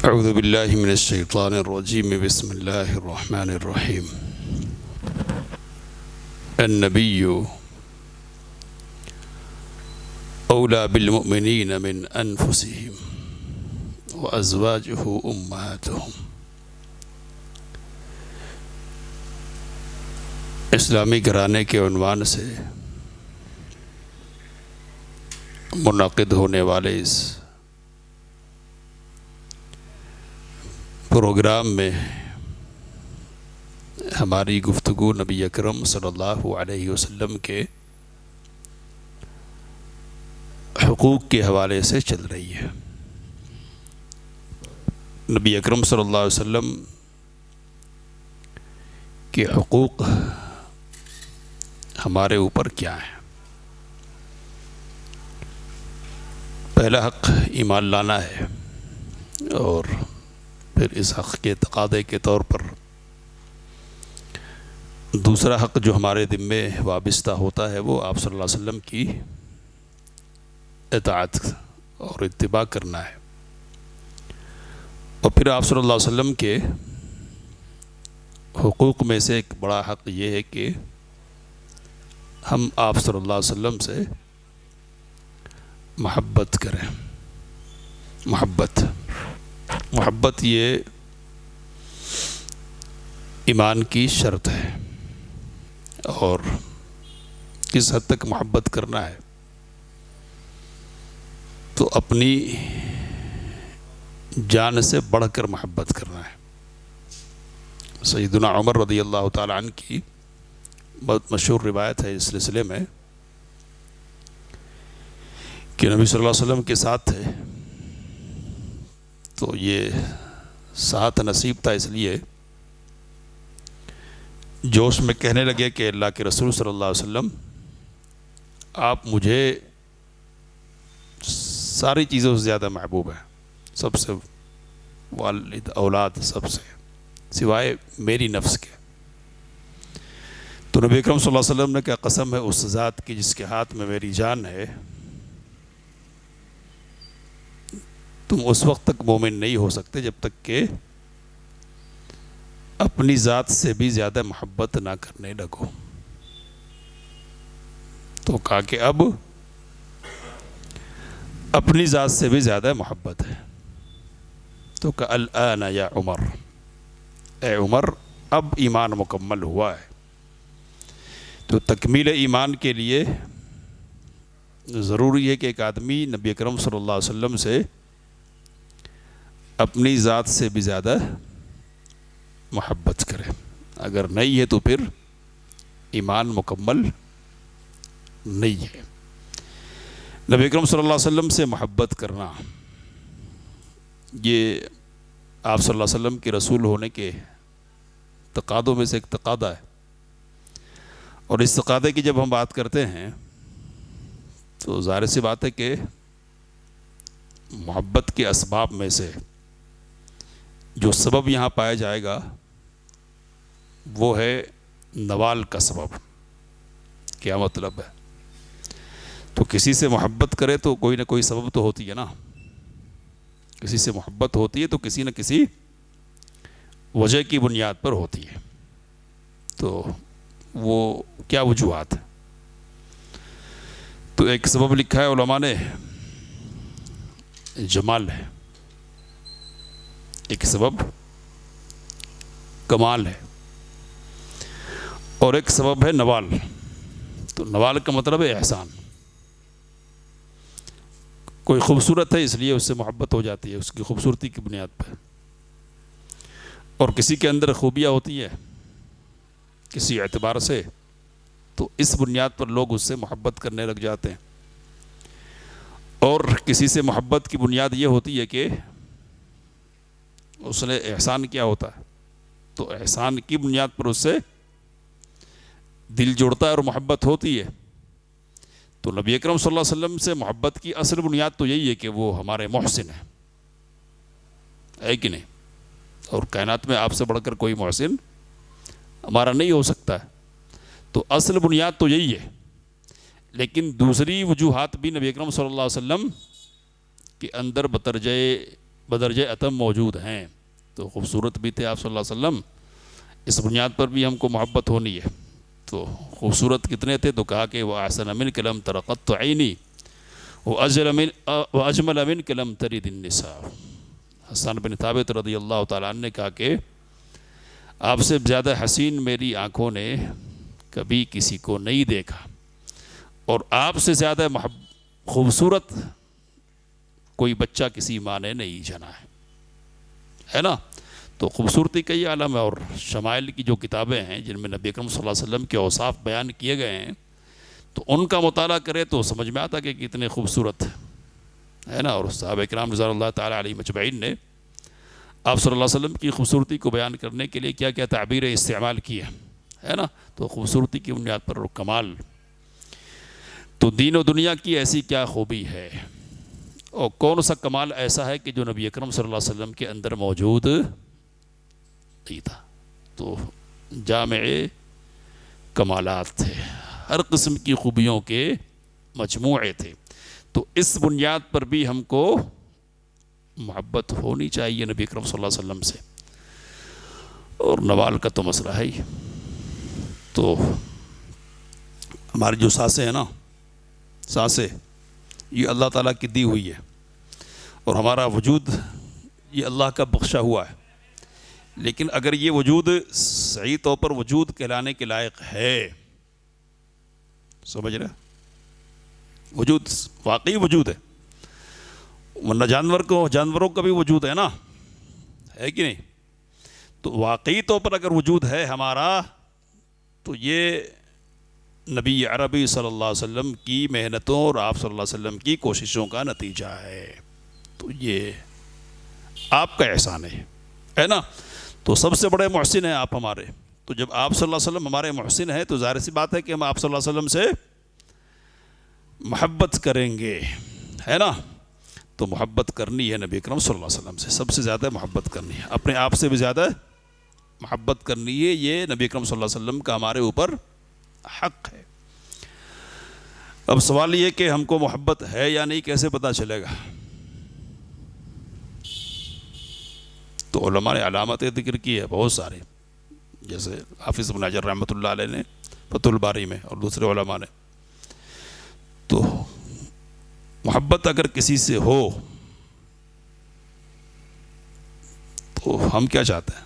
اعوذ باللہ من الشیطان الرجیم بسم اللہ الرحمن الرحیم النبی اولی بالمؤمنین من انفسهم وازواجہ امہاتہم۔ اسلامی گھرانے کے عنوان سے منعقد ہونے والے اس پروگرام میں ہماری گفتگو نبی اکرم صلی اللہ علیہ وسلم کے حقوق کے حوالے سے چل رہی ہے۔ نبی اکرم صلی اللہ علیہ وسلم کے حقوق ہمارے اوپر کیا ہیں؟ پہلا حق ایمان لانا ہے، اور پھر اس حق کے تقاضے کے طور پر دوسرا حق جو ہمارے ذمے وابستہ ہوتا ہے وہ آپ صلی اللہ علیہ وسلم کی اطاعت اور اتباع کرنا ہے۔ اور پھر آپ صلی اللہ علیہ وسلم کے حقوق میں سے ایک بڑا حق یہ ہے کہ ہم آپ صلی اللہ علیہ وسلم سے محبت کریں۔ محبت یہ ایمان کی شرط ہے، اور کس حد تک محبت کرنا ہے تو اپنی جان سے بڑھ کر محبت کرنا ہے۔ سیدنا عمر رضی اللہ تعالی عنہ کی بہت مشہور روایت ہے اس سلسلے میں کہ نبی صلی اللہ علیہ وسلم کے ساتھ تھے، تو یہ ساتھ نصیب تھا، اس لیے جوش میں کہنے لگے کہ اللہ کے رسول صلی اللہ علیہ وسلم، آپ مجھے ساری چیزوں سے زیادہ محبوب ہیں، سب سے، والد اولاد سب سے، سوائے میری نفس کے۔ تو نبی اکرم صلی اللہ علیہ وسلم نے کہا، قسم ہے اس ذات کی جس کے ہاتھ میں میری جان ہے، تم اس وقت تک مومن نہیں ہو سکتے جب تک کہ اپنی ذات سے بھی زیادہ محبت نہ کرنے لگو۔ تو کہا کہ اب اپنی ذات سے بھی زیادہ محبت ہے۔ تو کہا الآن یا عمر، اے عمر اب ایمان مکمل ہوا ہے۔ تو تکمیل ایمان کے لیے ضروری ہے کہ ایک آدمی نبی اکرم صلی اللہ علیہ وسلم سے اپنی ذات سے بھی زیادہ محبت کرے، اگر نہیں ہے تو پھر ایمان مکمل نہیں ہے۔ نبی اکرم صلی اللہ علیہ وسلم سے محبت کرنا یہ آپ صلی اللہ علیہ وسلم کے رسول ہونے کے تقاضوں میں سے ایک تقاضا ہے، اور اس تقاضے کی جب ہم بات کرتے ہیں تو ظاہر سی بات ہے کہ محبت کے اسباب میں سے جو سبب یہاں پایا جائے گا وہ ہے نوال کا سبب۔ کیا مطلب ہے؟ تو کسی سے محبت کرے تو کوئی نہ کوئی سبب تو ہوتی ہے نا، کسی سے محبت ہوتی ہے تو کسی نہ کسی وجہ کی بنیاد پر ہوتی ہے۔ تو وہ کیا وجوہات ہیں؟ تو ایک سبب لکھا ہے علماء نے، جمال ہے، ایک سبب کمال ہے، اور ایک سبب ہے نوال۔ تو نوال کا مطلب ہے احسان۔ کوئی خوبصورت ہے اس لیے اس سے محبت ہو جاتی ہے، اس کی خوبصورتی کی بنیاد پر، اور کسی کے اندر خوبیاں ہوتی ہیں کسی اعتبار سے، تو اس بنیاد پر لوگ اس سے محبت کرنے لگ جاتے ہیں۔ اور کسی سے محبت کی بنیاد یہ ہوتی ہے کہ اس نے احسان کیا ہوتا ہے، تو احسان کی بنیاد پر اس سے دل جڑتا ہے اور محبت ہوتی ہے۔ تو نبی اکرم صلی اللہ علیہ وسلم سے محبت کی اصل بنیاد تو یہی ہے کہ وہ ہمارے محسن ہیں، ہے کہ نہیں؟ اور کائنات میں آپ سے بڑھ کر کوئی محسن ہمارا نہیں ہو سکتا ہے، تو اصل بنیاد تو یہی ہے۔ لیکن دوسری وجوہات بھی نبی اکرم صلی اللہ علیہ وسلم کے اندر بترجہ بدرجہ اتم موجود ہیں. تو خوبصورت بھی تھے آپ صلی اللہ علیہ وسلم. اس بنیاد پر بھی ہم کو محبت ہونی ہے. تو خوبصورت کتنے تھے؟ تو کہا کہ وہ احسن منک لم تر قط عینی واجمل منک لم تلد النساء. حسان بن ثابت رضی اللہ تعالیٰ عنہ نے کہا کہ آپ سے زیادہ حسین میری آنکھوں نے کبھی کسی کو نہیں دیکھا، اور آپ سے زیادہ خوبصورت کوئی بچہ کسی ماں نے نہیں جنا ہے نا. تو خوبصورتی کا یہ عالم ہے. اور شمائل کی جو کتابیں ہیں جن میں نبی اکرم صلی اللہ علیہ وسلم کے اوصاف بیان کیے گئے ہیں، تو ان کا مطالعہ کرے تو سمجھ میں آتا کہ کتنے خوبصورت ہے نا. اور صحابہ کرام رضوان اللہ تعالیٰ علیہ مجمعین نے آپ صلی اللہ علیہ وسلم کی خوبصورتی کو بیان کرنے کے لیے کیا کیا تعبیریں استعمال کی ہے نا. تو خوبصورتی کی بنیاد پر کمال. تو دین و دنیا کی ایسی کیا خوبی ہے، اور کون سا کمال ایسا ہے کہ جو نبی اکرم صلی اللہ علیہ وسلم کے اندر موجود نہیں تھا. تو جامع کمالات تھے، ہر قسم کی خوبیوں کے مجموعے تھے. تو اس بنیاد پر بھی ہم کو محبت ہونی چاہیے نبی اکرم صلی اللہ علیہ وسلم سے. اور نوال کا تو مسئلہ ہے ہی. تو ہماری جو سانسیں ہیں نا، سانسیں یہ اللہ تعالیٰ کی دی ہوئی ہے، اور ہمارا وجود یہ اللہ کا بخشا ہوا ہے. لیکن اگر یہ وجود صحیح طور پر وجود کہلانے کے لائق ہے، سمجھ رہے، وجود واقعی وجود ہے، ورنہ جانوروں کا بھی وجود ہے نا، ہے کہ نہیں. تو واقعی طور پر اگر وجود ہے ہمارا، تو یہ نبی عربی صلی اللہ علیہ وسلم کی محنتوں اور آپ صلی اللہ علیہ وسلم کی کوششوں کا نتیجہ ہے. تو یہ آپ کا احسان ہے نا. تو سب سے بڑے محسن ہیں آپ ہمارے. تو جب آپ صلی اللہ علیہ وسلم ہمارے محسن ہیں تو ظاہر سی بات ہے کہ ہم آپ صلی اللہ علیہ وسلم سے محبت کریں گے، ہے نا. تو محبت کرنی ہے نبی اکرم صلی اللہ علیہ وسلم سے، سب سے زیادہ محبت کرنی ہے. اپنے آپ سے بھی زیادہ محبت کرنی ہے. یہ نبی اکرم صلی اللہ علیہ وسلم کا ہمارے اوپر حق ہے. اب سوال یہ کہ ہم کو محبت ہے یا نہیں کیسے پتہ چلے گا؟ تو علماء نے علامتیں ذکر کی ہے بہت سارے، جیسے حافظ ابن حجر رحمۃ اللہ علیہ نے فتح الباری میں، اور دوسرے علماء نے. تو محبت اگر کسی سے ہو تو ہم کیا چاہتے ہیں؟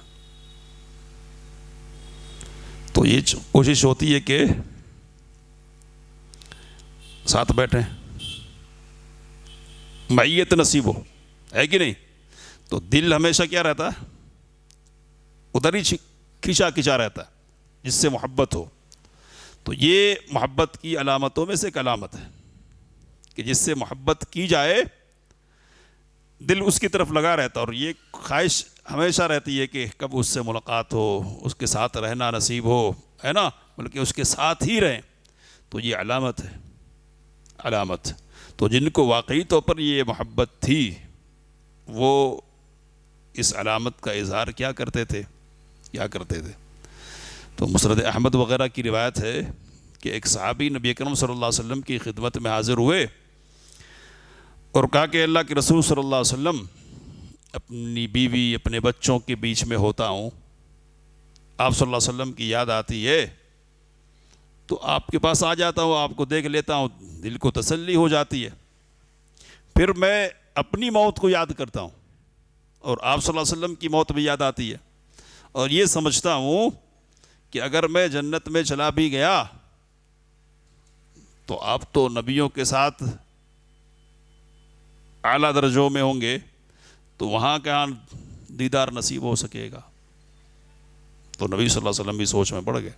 تو یہ کوشش ہوتی ہے کہ ساتھ بیٹھیں، معیت نصیب ہو، ہے کہ نہیں. تو دل ہمیشہ کیا رہتا ہے؟ ادھر ہی کھینچا رہتا ہے جس سے محبت ہو. تو یہ محبت کی علامتوں میں سے ایک علامت ہے کہ جس سے محبت کی جائے دل اس کی طرف لگا رہتا ہے، اور یہ خواہش ہمیشہ رہتی ہے کہ کب اس سے ملاقات ہو، اس کے ساتھ رہنا نصیب ہو، ہے نا، بلکہ اس کے ساتھ ہی رہیں. تو یہ علامت ہے، علامت. تو جن کو واقعی طور پر یہ محبت تھی وہ اس علامت کا اظہار کیا کرتے تھے؟ تو مسند احمد وغیرہ کی روایت ہے کہ ایک صحابی نبی اکرم صلی اللہ علیہ وسلم کی خدمت میں حاضر ہوئے اور کہا کہ اللہ کے رسول صلی اللہ علیہ وسلم، اپنی بیوی اپنے بچوں کے بیچ میں ہوتا ہوں، آپ صلی اللہ علیہ وسلم کی یاد آتی ہے تو آپ کے پاس آ جاتا ہوں، آپ کو دیکھ لیتا ہوں، دل کو تسلی ہو جاتی ہے. پھر میں اپنی موت کو یاد کرتا ہوں اور آپ صلی اللہ علیہ وسلم کی موت بھی یاد آتی ہے، اور یہ سمجھتا ہوں کہ اگر میں جنت میں چلا بھی گیا تو آپ تو نبیوں کے ساتھ اعلیٰ درجوں میں ہوں گے، تو وہاں کہاں دیدار نصیب ہو سکے گا. تو نبی صلی اللہ علیہ وسلم بھی سوچ میں پڑ گئے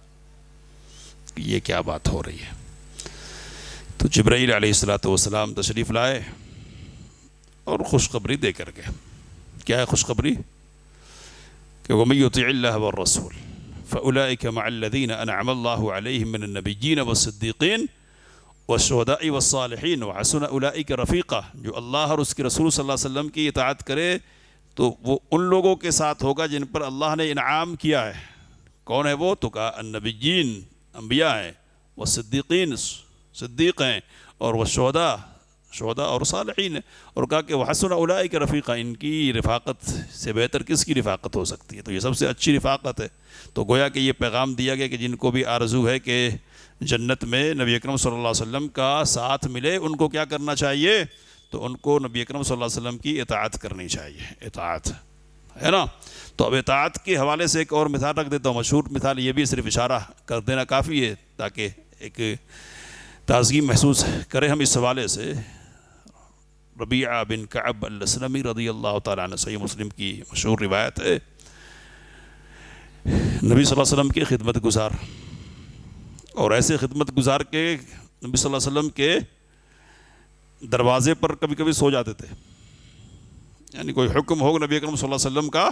کہ یہ کیا بات ہو رہی ہے. تو جبرائیل علیہ السلام تشریف لائے اور خوشخبری دے کر گئے. کیا ہے خوشخبری؟ کہ وَمَن يُطِعِ اللَّهَ وَالرَّسُولَ فَأُولَٰئِكَ مَعَ الَّذِينَ أَنْعَمَ اللَّهُ عَلَيْهِم مِّنَ النَّبِيِّينَ وَالصِّدِّيقِينَ وَالشُّهَدَاءِ وَالصَّالِحِينَ وَحَسُنَ أُولَٰئِكَ رَفِيقًا. جو اللہ اور اس کے رسول صلی اللہ علیہ وسلم کی اطاعت کرے تو وہ ان لوگوں کے ساتھ ہوگا جن پر اللہ نے انعام کیا ہے. کون ہے وہ؟ تو کہا النبیین، انبیاء ہیں، والصدیقین، صدیق ہیں، اور والشہداء، شہداء اور صالحین ہیں، اور کہا کہ وحسن اولئک رفیقا، ان کی رفاقت سے بہتر کس کی رفاقت ہو سکتی ہے؟ تو یہ سب سے اچھی رفاقت ہے۔ تو گویا کہ یہ پیغام دیا گیا کہ جن کو بھی آرزو ہے کہ جنت میں نبی اکرم صلی اللہ علیہ وسلم کا ساتھ ملے، ان کو کیا کرنا چاہیے؟ تو ان کو نبی اکرم صلی اللہ علیہ وسلم کی اطاعت کرنی چاہیے، اطاعت ہے نا۔ تو اب اطاعت کے حوالے سے ایک اور مثال رکھ دیتا ہوں، مشہور مثال، یہ بھی صرف اشارہ کر دینا کافی ہے تاکہ ایک تازگی محسوس کریں ہم اس حوالے سے۔ ربیعہ بن کعب الاسلمی رضی اللہ تعالیٰ عنہ، صحیح مسلم کی مشہور روایت ہے، نبی صلی اللہ علیہ وسلم کے خدمت گزار، اور ایسے خدمت گزار کے نبی صلی اللہ علیہ وسلم کے دروازے پر کبھی کبھی سو جاتے تھے، یعنی کوئی حکم ہو نبی اکرم صلی اللہ علیہ وسلم کا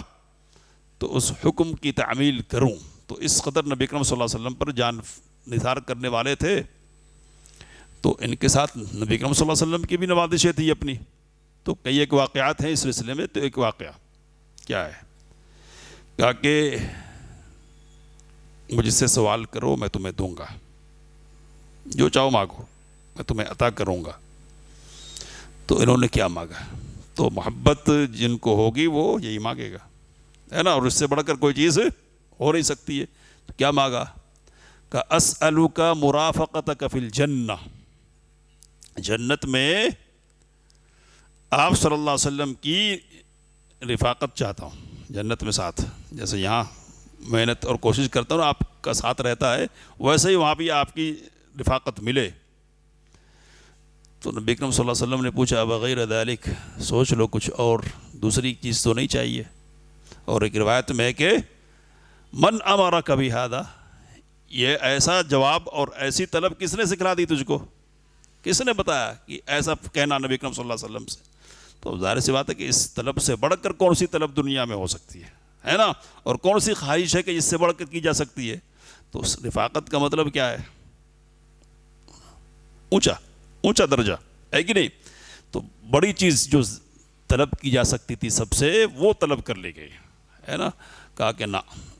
تو اس حکم کی تعمیل کروں، تو اس قدر نبی اکرم صلی اللہ علیہ وسلم پر جان نثار کرنے والے تھے۔ تو ان کے ساتھ نبی اکرم صلی اللہ علیہ وسلم کی بھی نوازشیں تھی اپنی، تو کئی ایک واقعات ہیں اس سلسلے میں۔ تو ایک واقعہ کیا ہے، کہا کہ مجھ سے سوال کرو میں تمہیں دوں گا، جو چاہو مانگو میں تمہیں عطا کروں گا۔ تو انہوں نے کیا مانگا؟ تو محبت جن کو ہوگی وہ یہی مانگے گا، ہے نا، اور اس سے بڑھ کر کوئی چیز ہو نہیں سکتی ہے۔ تو کیا مانگا؟ کہ اسألک مرافقتک فی الجنہ، جنت میں آپ صلی اللہ علیہ وسلم کی رفاقت چاہتا ہوں، جنت میں ساتھ، جیسے یہاں محنت اور کوشش کرتا ہوں آپ کا ساتھ رہتا ہے، ویسے ہی وہاں بھی آپ کی رفاقت ملے۔ تو نبی اکرم صلی اللہ علیہ وسلم نے پوچھا بغیر ذالک، سوچ لو کچھ اور دوسری چیز تو نہیں چاہیے؟ اور ایک روایت میں ہے کہ من امرک بہذا، یہ ایسا جواب اور ایسی طلب کس نے سکھلا دی تجھ کو؟ کس نے بتایا کہ ایسا کہنا نبی اکرم صلی اللہ علیہ وسلم سے؟ تو ظاہر سی بات ہے کہ اس طلب سے بڑھ کر کون سی طلب دنیا میں ہو سکتی ہے نا، اور کون سی خواہش ہے کہ اس سے بڑھ کر کی جا سکتی ہے؟ تو اس رفاقت کا مطلب کیا ہے؟ اونچا درجہ ہے کہ نہیں؟ تو بڑی چیز جو طلب کی جا سکتی تھی سب سے، وہ طلب کر لی گئی، ہے نا۔ کہا کہ نہ،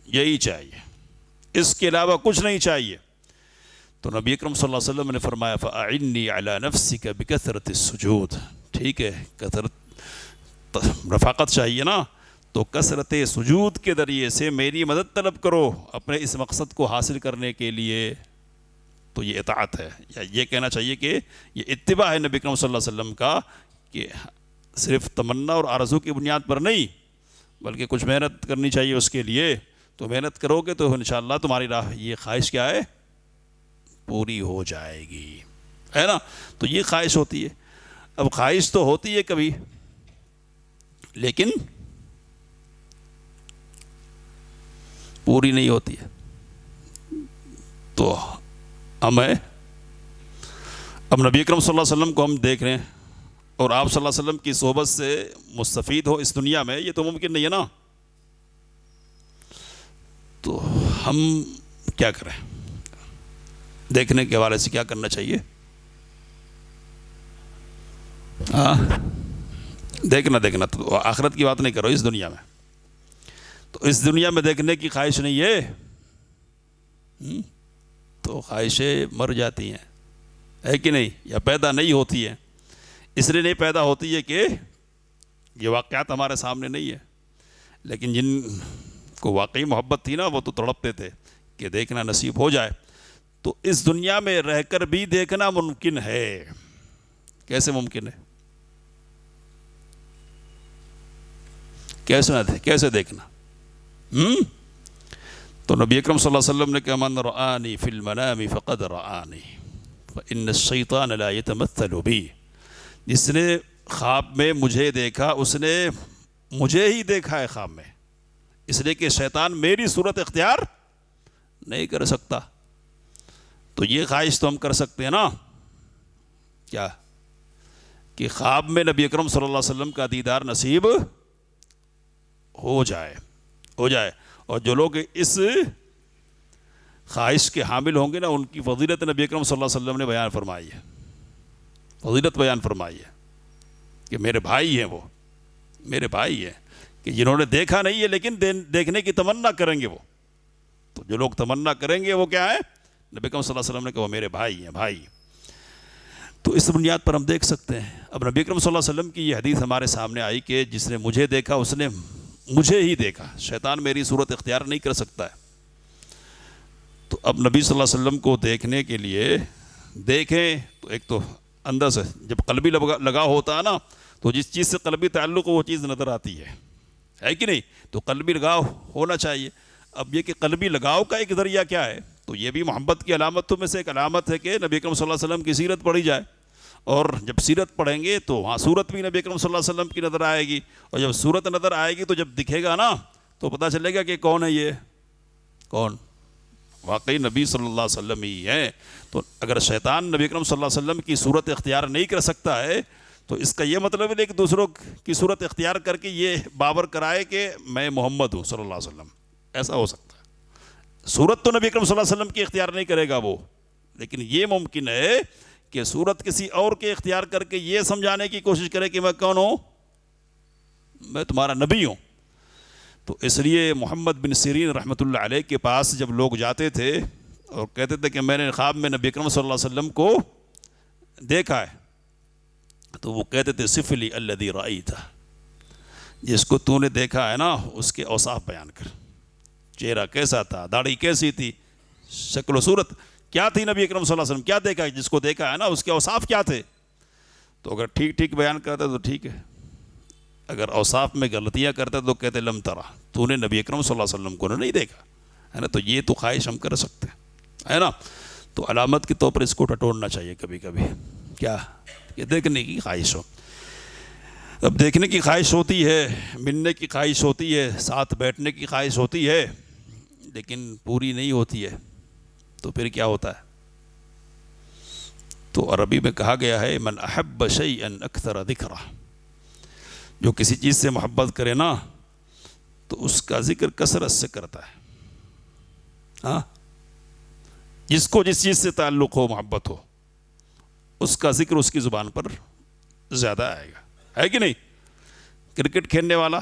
یہی چاہیے، اس کے علاوہ کچھ نہیں چاہیے۔ تو نبی اکرم صلی اللہ علیہ وسلم نے فرمایا فَأَعِنِّي عَلَى نَفْسِكَ بِكَثْرَةِ السُّجُودِ، ٹھیک ہے، کثرت رفاقت چاہیے نا، تو کثرت سجود کے ذریعے سے میری مدد طلب کرو اپنے اس مقصد کو حاصل کرنے کے لیے۔ تو یہ اطاعت ہے، یا یہ کہنا چاہیے کہ یہ اتباع ہے نبی اکرم صلی اللہ علیہ وسلم کا، کہ صرف تمنا اور آرزو کی بنیاد پر نہیں بلکہ کچھ محنت کرنی چاہیے اس کے لیے۔ تو محنت کرو گے تو انشاءاللہ تمہاری راہ یہ خواہش کیا ہے؟ پوری ہو جائے گی، ہے نا۔ تو یہ خواہش ہوتی ہے۔ اب خواہش تو ہوتی ہے کبھی، لیکن پوری نہیں ہوتی ہے۔ تو ہمیں اب نبی اکرم صلی اللہ علیہ وسلم کو ہم دیکھ رہے ہیں، اور آپ صلی اللہ علیہ وسلم کی صحبت سے مستفید ہو اس دنیا میں، یہ تو ممکن نہیں ہے نا۔ تو ہم کیا کریں؟ دیکھنے کے حوالے سے کیا کرنا چاہیے؟ دیکھنا تو آخرت کی بات نہیں کرو، اس دنیا میں۔ تو اس دنیا میں دیکھنے کی خواہش نہیں ہے، تو خواہشیں مر جاتی ہیں، ہے کہ نہیں، یا پیدا نہیں ہوتی ہیں۔ اس لیے نہیں پیدا ہوتی ہے کہ یہ واقعات ہمارے سامنے نہیں ہے، لیکن جن کو واقعی محبت تھی نا، وہ تو تڑپتے تھے کہ دیکھنا نصیب ہو جائے۔ تو اس دنیا میں رہ کر بھی دیکھنا ممکن ہے۔ کیسے ممکن ہے؟ کیسے دیکھنا؟ تو نبی اکرم صلی اللہ علیہ وسلم نے کہا من رآنی فی المنام فقد رآنی فإن الشیطان لا يتمثل بی، جس نے خواب میں مجھے دیکھا اس نے مجھے ہی دیکھا ہے خواب میں، اس لیے کہ شیطان میری صورت اختیار نہیں کر سکتا۔ تو یہ خواہش تو ہم کر سکتے ہیں نا، کیا کہ خواب میں نبی اکرم صلی اللہ علیہ وسلم کا دیدار نصیب ہو جائے۔ اور جو لوگ اس خواہش کے حامل ہوں گے نا، ان کی فضیلت نبی اکرم صلی اللہ علیہ وسلم نے بیان فرمائی ہے، فضیلت بیان فرمائی ہے کہ میرے بھائی ہیں، وہ میرے بھائی ہیں، کہ جنہوں نے دیکھا نہیں ہے لیکن دیکھنے کی تمنا کریں گے وہ۔ تو جو لوگ تمنا کریں گے وہ کیا ہے؟ نبی اکرم صلی اللہ علیہ وسلم نے کہا وہ میرے بھائی ہیں، بھائی۔ تو اس بنیاد پر ہم دیکھ سکتے ہیں. اب نبی اکرم صلی اللہ علیہ وسلم کی یہ حدیث ہمارے سامنے آئی کہ جس نے مجھے دیکھا اس نے مجھے ہی دیکھا. شیطان میری صورت اختیار نہیں کر سکتا ہے. تو اب نبی صلی اللہ علیہ وسلم کو دیکھنے کے لیے دیکھیں تو ایک تو اندر سے جب قلبی لگاؤ ہوتا ہے نا تو جس چیز سے قلبی تعلق ہو وہ چیز نظر آتی ہے کہ نہیں؟ تو قلبی لگاؤ ہونا چاہیے. اب یہ کہ قلبی لگاؤ کا ایک ذریعہ کیا ہے؟ تو یہ بھی محبت کی علامتوں میں سے ایک علامت ہے کہ نبی اکرم صلی اللہ علیہ وسلم کی سیرت پڑھی جائے. اور جب سیرت پڑھیں گے تو وہاں صورت بھی نبی اکرم صلی اللہ علیہ وسلم کی نظر آئے گی. اور جب صورت نظر آئے گی تو جب دکھے گا نا تو پتہ چلے گا کہ کون ہے یہ، کون واقعی نبی صلی اللہ علیہ وسلم ہی ہے. تو اگر شیطان نبی اکرم صلی اللہ علیہ وسلم کی صورت اختیار نہیں کر سکتا ہے تو اس کا یہ مطلب ہے کہ دوسروں کی صورت اختیار کر کے یہ باور کرائے کہ میں محمد ہوں صلی اللہ علیہ وسلم. ایسا ہو سکتا ہے. صورت تو نبی اکرم صلی اللہ علیہ وسلم کی اختیار نہیں کرے گا وہ، لیکن یہ ممکن ہے کہ صورت کسی اور کے اختیار کر کے یہ سمجھانے کی کوشش کرے کہ میں کون ہوں، میں تمہارا نبی ہوں. تو اس لیے محمد بن سیرین رحمۃ اللہ علیہ کے پاس جب لوگ جاتے تھے اور کہتے تھے کہ میں نے خواب میں نبی اکرم صلی اللہ علیہ وسلم کو دیکھا ہے، تو وہ کہتے تھے صف لی الذی رأیتہ، جس کو تو نے دیکھا ہے نا اس کے اوصاف بیان کر. چہرہ کیسا تھا، داڑھی کیسی تھی، شکل و صورت کیا تھی، نبی اکرم صلی اللہ علیہ وسلم کیا دیکھا ہے، جس کو دیکھا ہے نا اس کے اوصاف کیا تھے. تو اگر ٹھیک ٹھیک بیان کرتا تو ٹھیک ہے، اگر اوصاف میں غلطیاں کرتا تو کہتے لم ترا، تو نے نبی اکرم صلی اللہ علیہ وسلم کو نہیں دیکھا ہے نا. تو یہ تو خواہش ہم کر سکتے ہیں ہے نا. تو علامت کے طور پر اس کو ٹٹولنا چاہیے کبھی کبھی، کیا کہ دیکھنے کی خواہش ہو. اب دیکھنے کی خواہش ہوتی ہے، ملنے کی خواہش ہوتی ہے، ساتھ بیٹھنے کی خواہش ہوتی ہے، لیکن پوری نہیں ہوتی ہے. تو پھر کیا ہوتا ہے؟ تو عربی میں کہا گیا ہے من احب شیئا اکثر ذکرہ، جو کسی چیز سے محبت کرے نا تو اس کا ذکر کثرت سے کرتا ہے. ہاں، جس کو جس چیز سے تعلق ہو، محبت ہو، اس کا ذکر اس کی زبان پر زیادہ آئے گا، ہے کہ نہیں؟ کرکٹ کھیلنے والا،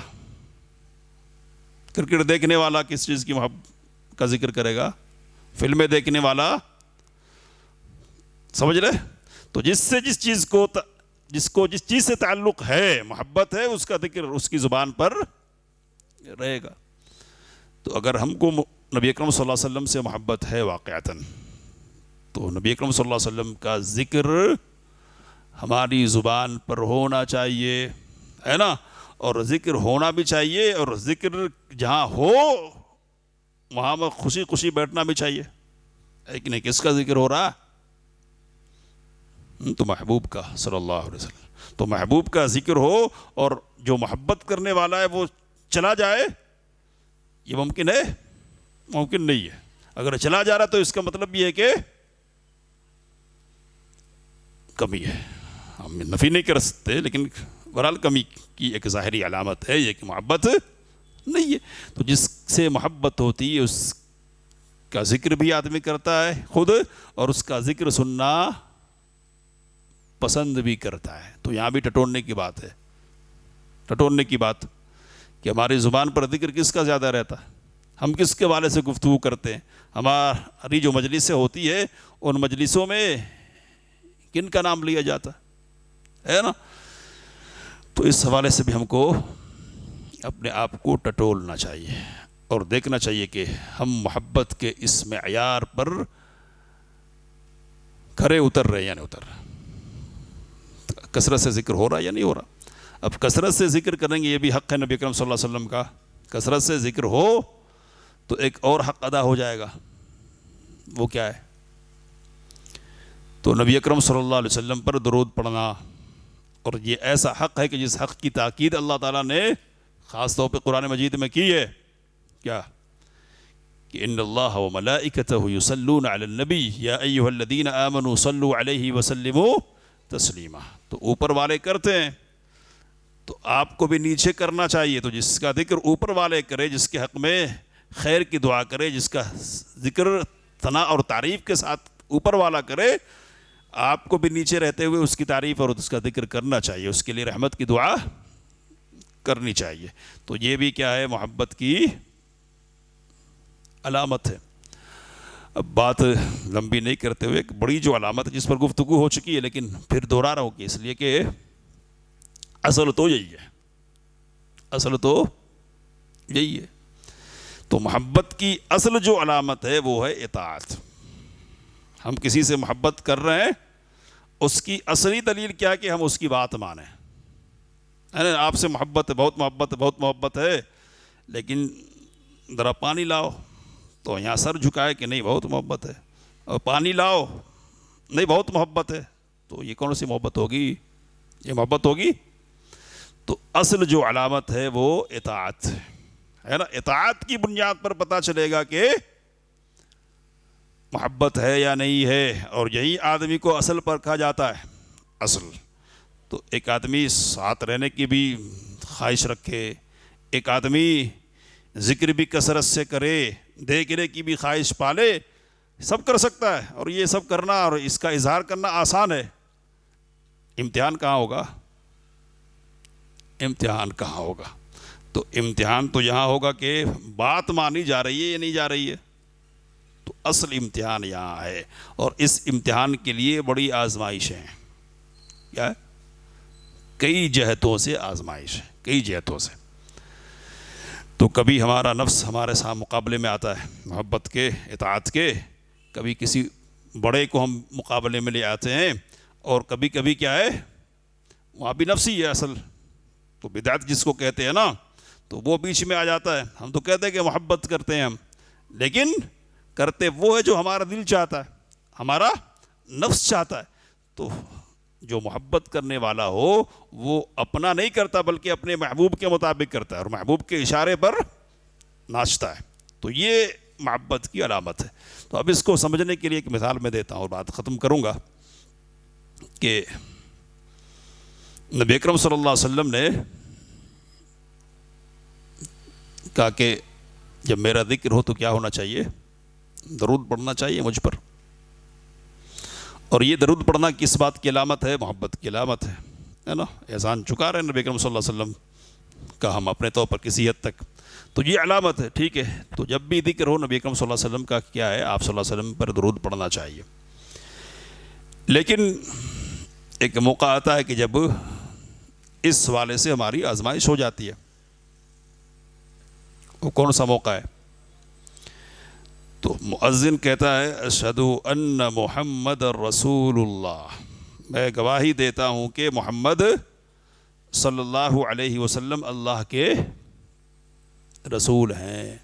کرکٹ دیکھنے والا کس چیز کی محبت کا ذکر کرے گا؟ فلمیں دیکھنے والا، سمجھ رہے؟ تو جس سے جس چیز کو جس چیز سے تعلق ہے، محبت ہے، اس کا ذکر اس کی زبان پر رہے گا. تو اگر ہم کو نبی اکرم صلی اللہ علیہ وسلم سے محبت ہے واقعتاً، تو نبی اکرم صلی اللہ علیہ وسلم کا ذکر ہماری زبان پر ہونا چاہیے، ہے نا. اور ذکر ہونا بھی چاہیے، اور ذکر جہاں ہو وہاں میں خوشی خوشی بیٹھنا بھی چاہیے، ہے کہ نہیں؟ کس کا ذکر ہو رہا؟ تو محبوب کا صلی اللہ علیہ وسلم. تو محبوب کا ذکر ہو اور جو محبت کرنے والا ہے وہ چلا جائے، یہ ممکن ہے؟ ممکن نہیں ہے. اگر چلا جا رہا تو اس کا مطلب یہ ہے کہ کمی ہے. ہم نفی نہیں کر سکتے، لیکن بہرحال کمی کی ایک ظاہری علامت ہے یہ کہ محبت نہیں ہے. تو جس سے محبت ہوتی ہے اس کا ذکر بھی آدمی کرتا ہے خود، اور اس کا ذکر سننا پسند بھی کرتا ہے. تو یہاں بھی ٹٹولنے کی بات ہے، ٹٹولنے کی بات کہ ہماری زبان پر ذکر کس کا زیادہ رہتا ہے، ہم کس کے والے سے گفتگو کرتے ہیں، ہماری جو مجلسیں ہوتی ہے ان مجلسوں میں کن کا نام لیا جاتا ہے نا. تو اس حوالے سے بھی ہم کو اپنے آپ کو ٹٹولنا چاہیے اور دیکھنا چاہیے کہ ہم محبت کے اس معیار پر کھرے اتر رہے یا نہیں اتر رہے، کثرت سے ذکر ہو رہا یا نہیں ہو رہا. اب کثرت سے ذکر کریں گے، یہ بھی حق ہے نبی اکرم صلی اللہ علیہ وسلم کا. کثرت سے ذکر ہو تو ایک اور حق ادا ہو جائے گا. وہ کیا ہے؟ تو نبی اکرم صلی اللہ علیہ وسلم پر درود پڑھنا. اور یہ ایسا حق ہے کہ جس حق کی تاکید اللہ تعالیٰ نے خاص طور پہ قرآن مجید میں کی ہے. کیا کہ ان اللہ وملائکتہ یصلون علی النبی یا ایھا الذین آمنوا صلوا علیہ وسلموا تسلیما. تو اوپر والے کرتے ہیں تو آپ کو بھی نیچے کرنا چاہیے. تو جس کا ذکر اوپر والے کرے، جس کے حق میں خیر کی دعا کرے، جس کا ذکر ثنا اور تعریف کے ساتھ اوپر والا کرے، آپ کو بھی نیچے رہتے ہوئے اس کی تعریف اور اس کا ذکر کرنا چاہیے، اس کے لیے رحمت کی دعا کرنی چاہیے. تو یہ بھی کیا ہے؟ محبت کی علامت ہے. اب بات لمبی نہیں کرتے ہوئے ایک بڑی جو علامت ہے جس پر گفتگو ہو چکی ہے لیکن پھر دوہرا رہا ہوں کہ اس لیے کہ اصل تو یہی ہے، اصل تو یہی ہے۔ تو محبت کی اصل جو علامت ہے وہ ہے اطاعت۔ ہم کسی سے محبت کر رہے ہیں، اس کی اصلی دلیل کیا ہے کہ ہم اس کی بات مانیں۔ آپ سے محبت ہے، بہت محبت ہے، بہت محبت ہے، لیکن ذرا پانی لاؤ تو یہاں سر جھکائے کہ نہیں بہت محبت ہے، اور پانی لاؤ نہیں بہت محبت ہے، تو یہ کون سی محبت ہوگی؟ یہ محبت ہوگی؟ تو اصل جو علامت ہے وہ اطاعت ہے نا۔ اطاعت کی بنیاد پر پتہ چلے گا کہ محبت ہے یا نہیں ہے، اور یہی آدمی کو اصل پر کہا جاتا ہے اصل۔ تو ایک آدمی ساتھ رہنے کی بھی خواہش رکھے، ایک آدمی ذکر بھی کثرت سے کرے، دیکھنے کی بھی خواہش پالے، سب کر سکتا ہے، اور یہ سب کرنا اور اس کا اظہار کرنا آسان ہے۔ امتحان کہاں ہوگا؟ امتحان کہاں ہوگا؟ تو امتحان تو یہاں ہوگا کہ بات مانی جا رہی ہے یا نہیں جا رہی ہے۔ تو اصل امتحان یہاں ہے، اور اس امتحان کے لیے بڑی آزمائش ہے۔ کیا ہے؟ کئی جہتوں سے آزمائش ہے، کئی جہتوں سے۔ تو کبھی ہمارا نفس ہمارے ساتھ مقابلے میں آتا ہے محبت کے، اطاعت کے، کبھی کسی بڑے کو ہم مقابلے میں لے آتے ہیں، اور کبھی کبھی کیا ہے وہاں بھی نفس ہی ہے اصل۔ تو بدعت جس کو کہتے ہیں نا، تو وہ بیچ میں آ جاتا ہے۔ ہم تو کہتے ہیں کہ محبت کرتے ہیں ہم، لیکن کرتے وہ ہے جو ہمارا دل چاہتا ہے، ہمارا نفس چاہتا ہے۔ تو جو محبت کرنے والا ہو وہ اپنا نہیں کرتا بلکہ اپنے محبوب کے مطابق کرتا ہے، اور محبوب کے اشارے پر ناچتا ہے۔ تو یہ محبت کی علامت ہے۔ تو اب اس کو سمجھنے کے لیے ایک مثال میں دیتا ہوں اور بات ختم کروں گا کہ نبی اکرم صلی اللہ علیہ وسلم نے کہا کہ جب میرا ذکر ہو تو کیا ہونا چاہیے؟ درود پڑھنا چاہیے مجھ پر۔ اور یہ درود پڑھنا کس بات کی علامت ہے؟ محبت کی علامت ہے نا۔ احسان چکا رہے ہیں نبی اکرم صلی اللہ علیہ وسلم کا ہم اپنے طور پر کسی حد تک، تو یہ علامت ہے، ٹھیک ہے۔ تو جب بھی ذکر ہو نبی اکرم صلی اللہ علیہ وسلم کا کیا ہے؟ آپ صلی اللہ علیہ وسلم پر درود پڑھنا چاہیے۔ لیکن ایک موقع آتا ہے کہ جب اس حوالے سے ہماری آزمائش ہو جاتی ہے۔ وہ کون سا موقع ہے؟ تو مؤذن کہتا ہے اشہد ان محمد رسول اللہ، میں گواہی دیتا ہوں کہ محمد صلی اللہ علیہ وسلم اللہ کے رسول ہیں۔